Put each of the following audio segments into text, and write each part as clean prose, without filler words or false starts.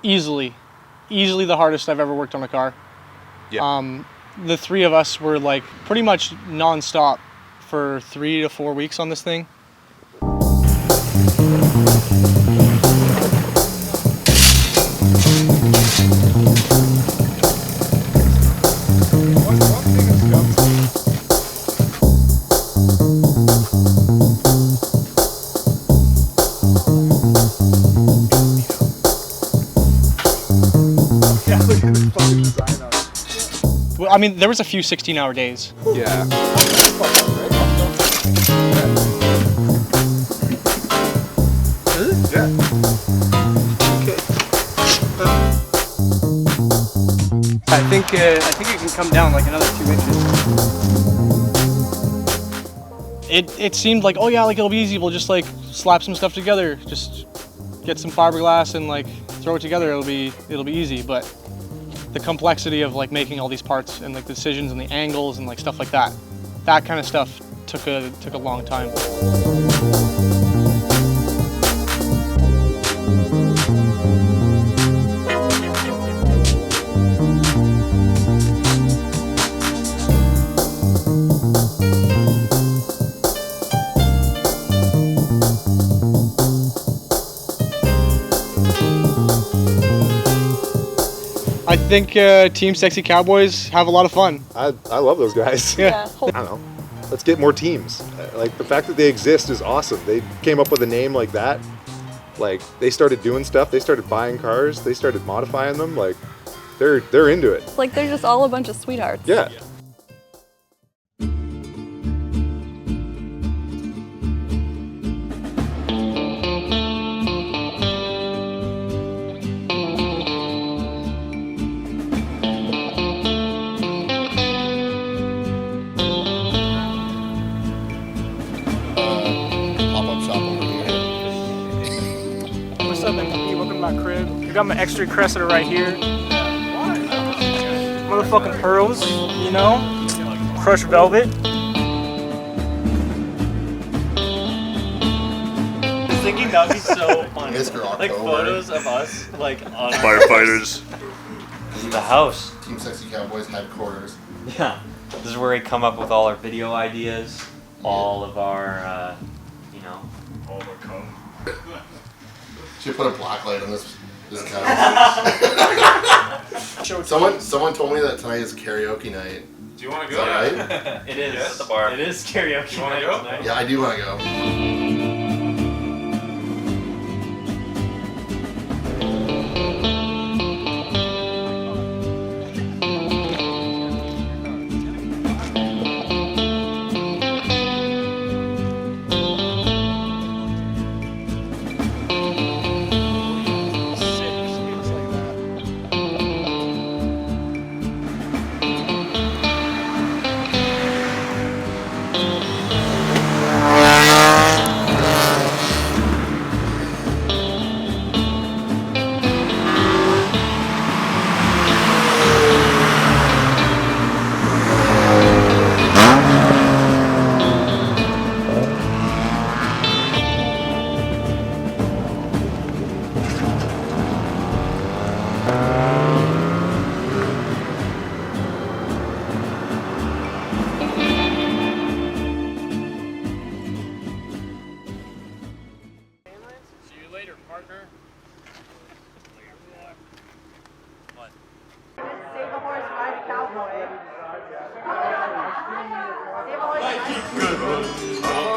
easily the hardest I've ever worked on a car. Yeah. The three of us were like pretty much non-stop for 3 to 4 weeks on this thing. Well, I mean, there was a few 16-hour days. Yeah. Yeah. Okay. I think it can come down like another 2 inches. It seemed like, oh yeah, like it'll be easy. We'll just like slap some stuff together, just get some fiberglass and like throw it together. It'll be easy. But the complexity of like making all these parts and like the decisions and the angles and like stuff like that kind of stuff took a long time. I think Team Sexy Cowboys have a lot of fun. I love those guys. Yeah. I don't know. Let's get more teams. Like the fact that they exist is awesome. They came up with a name like that. Like they started doing stuff. They started buying cars. They started modifying them. Like they're into it. Like they're just all a bunch of sweethearts. Yeah. What's up, man? You welcome to my crib. I got my extra cressida right here. Motherfucking pearls, you know? Crushed velvet. Thinking that'd be so funny. Mr. Like October. photos of us, like on Firefighters. This is the house. Team Sexy Cowboys headquarters. Yeah. This is where we come up with all our video ideas, all of our, you know. All the cum. Should put a black light on this guy. Someone told me that tonight is karaoke night. Do you want to Is go? that right? It is. Yeah, at the bar. It is karaoke You wanna night go? tonight. Yeah, I do want to go. See you later, partner. Save a horse, ride a cowboy.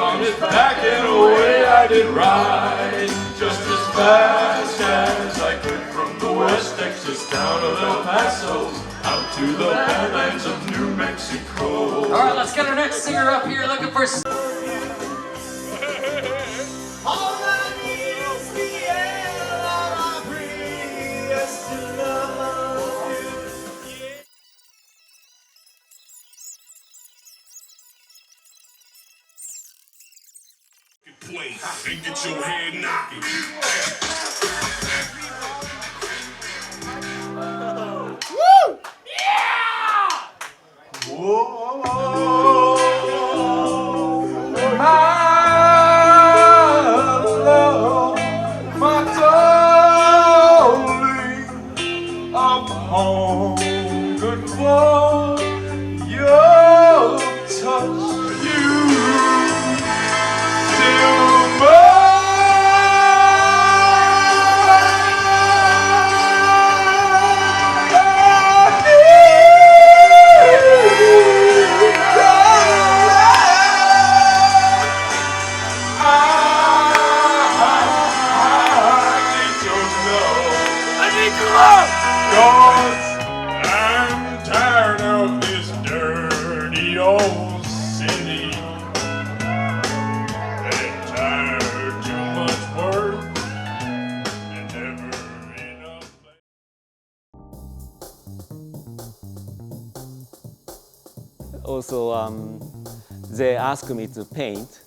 On his back and away I did ride, just as fast as I could from the West Texas town of El Paso out to the badlands of New Mexico. All right, let's get our next singer up here looking for. And get your head knocking. Woo! Yeah! Whoa! My love, my darling. 'Cause I'm tired of this dirty old city. And tired, too much work, and never enough. Also, they asked me to paint,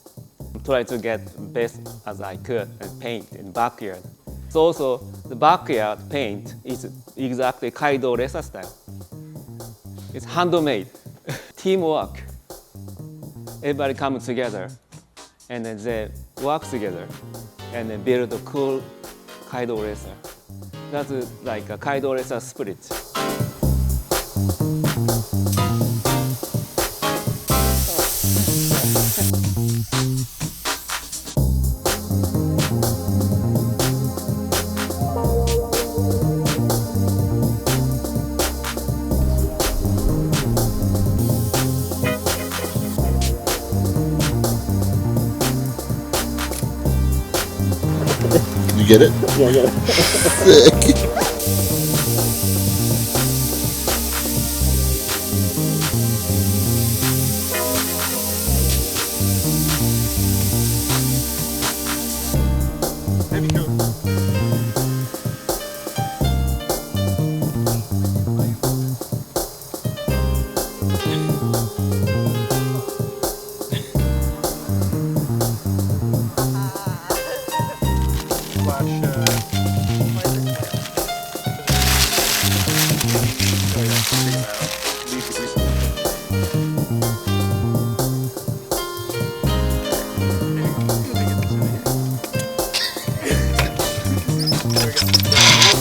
try to get best as I could and paint in backyard. So also the backyard paint is exactly Kaido Resa style. It's handmade, teamwork. Everybody comes together and then they work together and then build a cool Kaido Resa. That's like a Kaido Resa spirit. You get it? Yeah, yeah. Sick.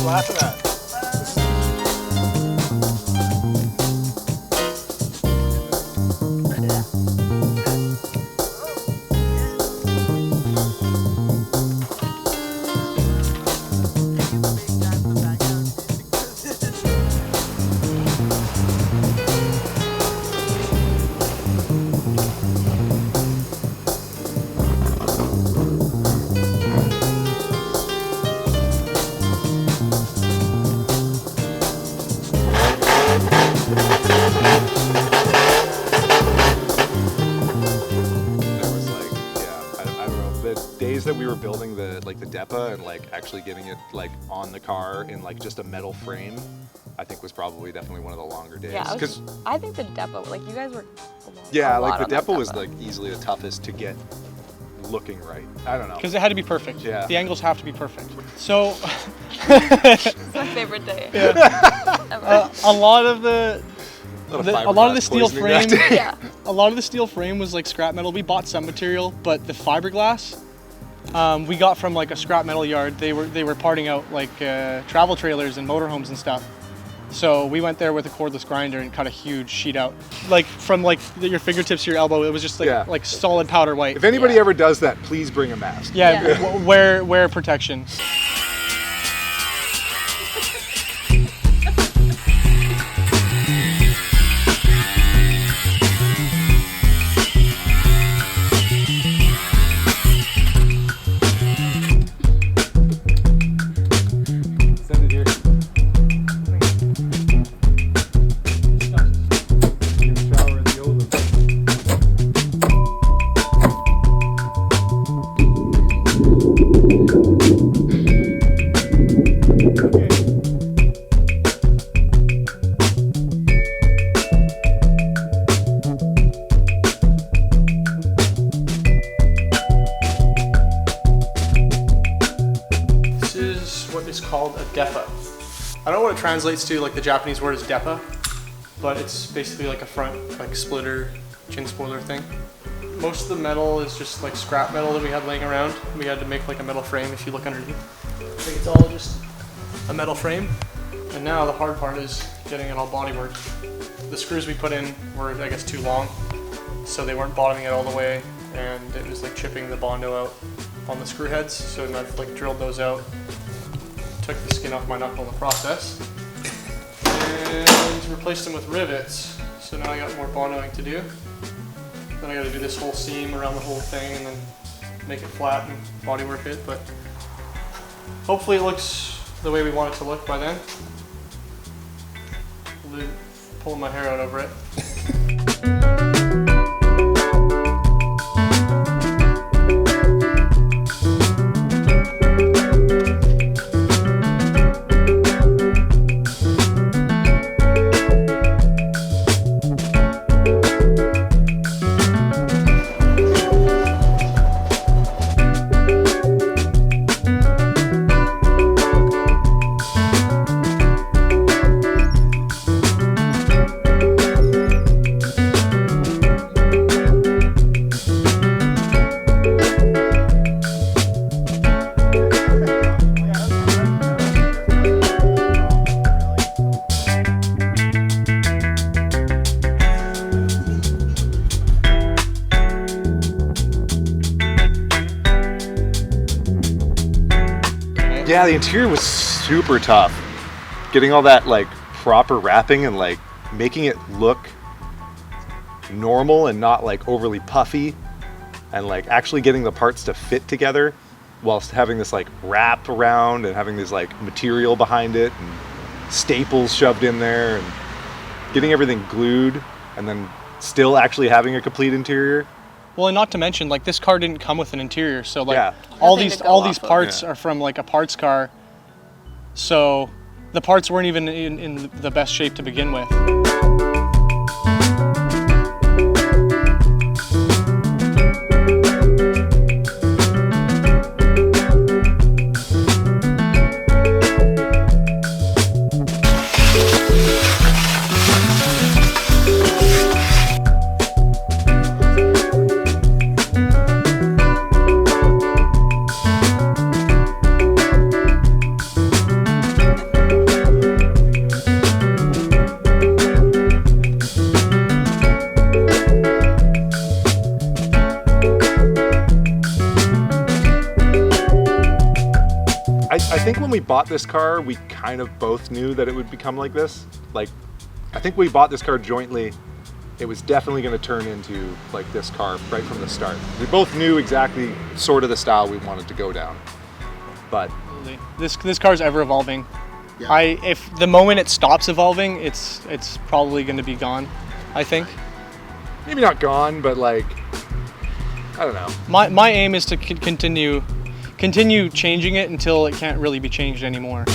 Laugh at that. That we were building the DEPA and actually getting it on the car in just a metal frame, I think was probably definitely one of the longer days. Yeah, I think the depot, you guys were. Yeah, a lot the on that depot was depot. easily the toughest to get looking right. I don't know. Because it had to be perfect. Yeah. The angles have to be perfect. So. It's my favorite day. Yeah. Ever. A lot of the steel frame. Yeah. A lot of the steel frame was scrap metal. We bought some material, but the fiberglass. We got from a scrap metal yard. They were parting out travel trailers and motorhomes and stuff. So we went there with a cordless grinder and cut a huge sheet out. From your fingertips to your elbow, it was just like solid powder white. If anybody ever does that, please bring a mask. Yeah. Wear protection. Called a DEPA. I don't know what it translates to, the Japanese word is DEPA, but it's basically a front splitter, chin spoiler thing. Most of the metal is just scrap metal that we had laying around. We had to make a metal frame if you look underneath. I think it's all just a metal frame. And now the hard part is getting it all bodyworked. The screws we put in were, I guess, too long, so they weren't bottoming it all the way, and it was chipping the Bondo out on the screw heads, so I've drilled those out. Took the skin off my knuckle in the process and replaced them with rivets. So now I got more bondoing to do. Then I got to do this whole seam around the whole thing and then make it flat and bodywork it. But hopefully it looks the way we want it to look by then. Pulling my hair out over it. Yeah, the interior was super tough. Getting all that like proper wrapping and like making it look normal and not like overly puffy, and like actually getting the parts to fit together whilst having this like wrap around and having this like material behind it and staples shoved in there and getting everything glued and then still actually having a complete interior. Well, and not to mention, like, this car didn't come with an interior, so like Yeah. all Nothing these to go all these off of. parts Yeah. are from like a parts car. So the parts weren't even in the best shape to begin with. I think when we bought this car, we kind of both knew that it would become like this. Like, I think we bought this car jointly. It was definitely going to turn into like this car right from the start. We both knew exactly sort of the style we wanted to go down. But This car's ever evolving. Yeah. If the moment it stops evolving, it's probably going to be gone, I think. maybe not gone, but like, I don't know. My aim is to continue changing it until it can't really be changed anymore.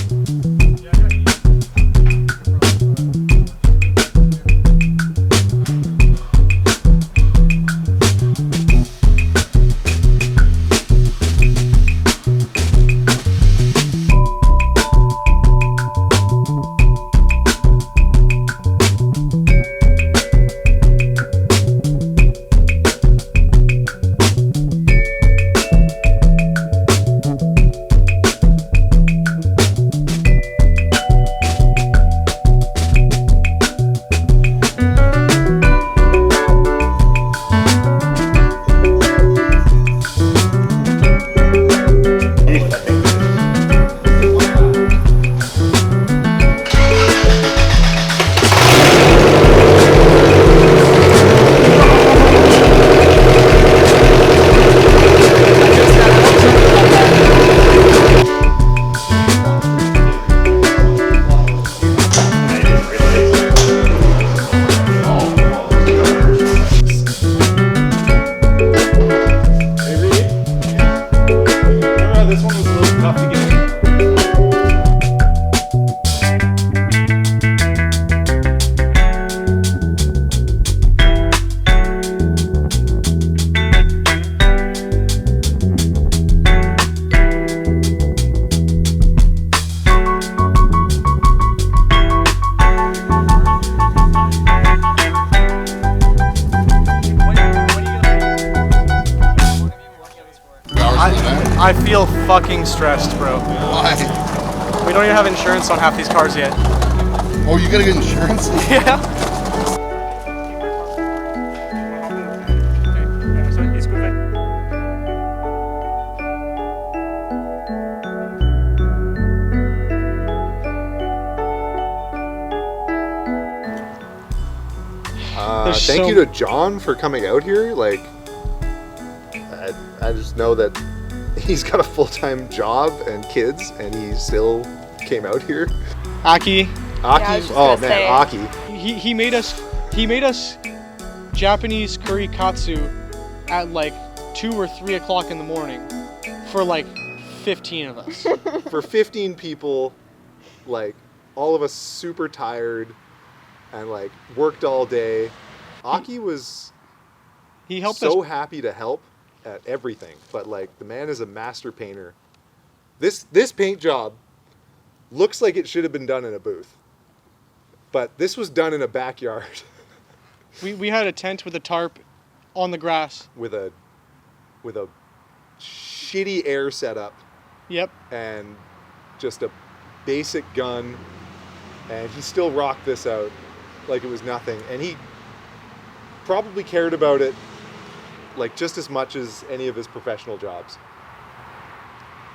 I feel fucking stressed, bro. Why? We don't even have insurance on half these cars yet. Oh, you gotta get insurance? Yeah. There's Thank so- you to John for coming out here. Like, I just know that he's got a full-time job and kids, and he still came out here. Aki, I was just oh gonna man, say. Aki. he made us Japanese curry katsu at like 2 or 3 o'clock in the morning for like 15 of us. For 15 people, like all of us super tired and like worked all day. Aki was He helped so us. happy to help at everything, but like the man is a master painter. This paint job looks like it should have been done in a booth, but this was done in a backyard We had a tent with a tarp on the grass. with a shitty air setup Yep. and just a basic gun, and he still rocked this out like it was nothing, and he probably cared about it like just as much as any of his professional jobs.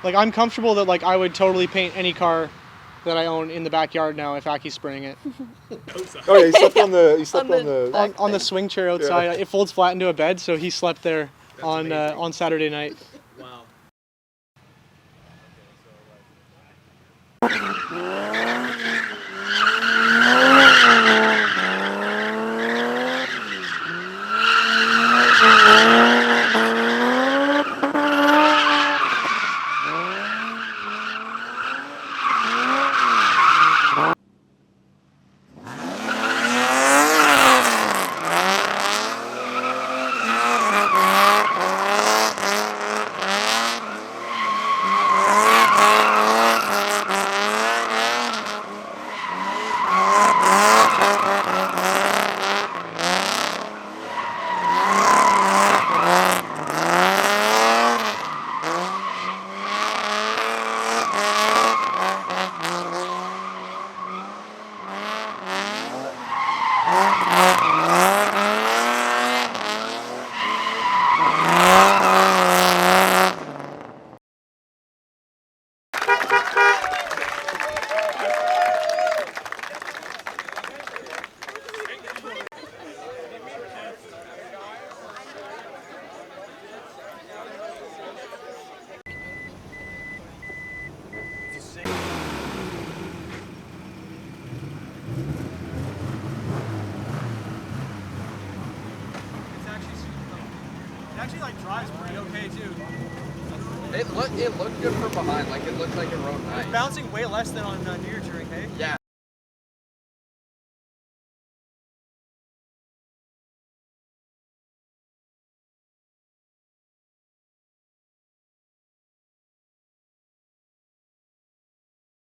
Like I'm comfortable that like I would totally paint any car that I own in the backyard now if Aki's spraying it. Oh yeah, he slept on the On the swing chair outside. It folds flat into a bed, so he slept there on Saturday night. Wow. It actually like drives pretty okay too. It looked good from behind. Like it looked like it rode nice. Bouncing way less than on New Year Touring, hey? Yeah.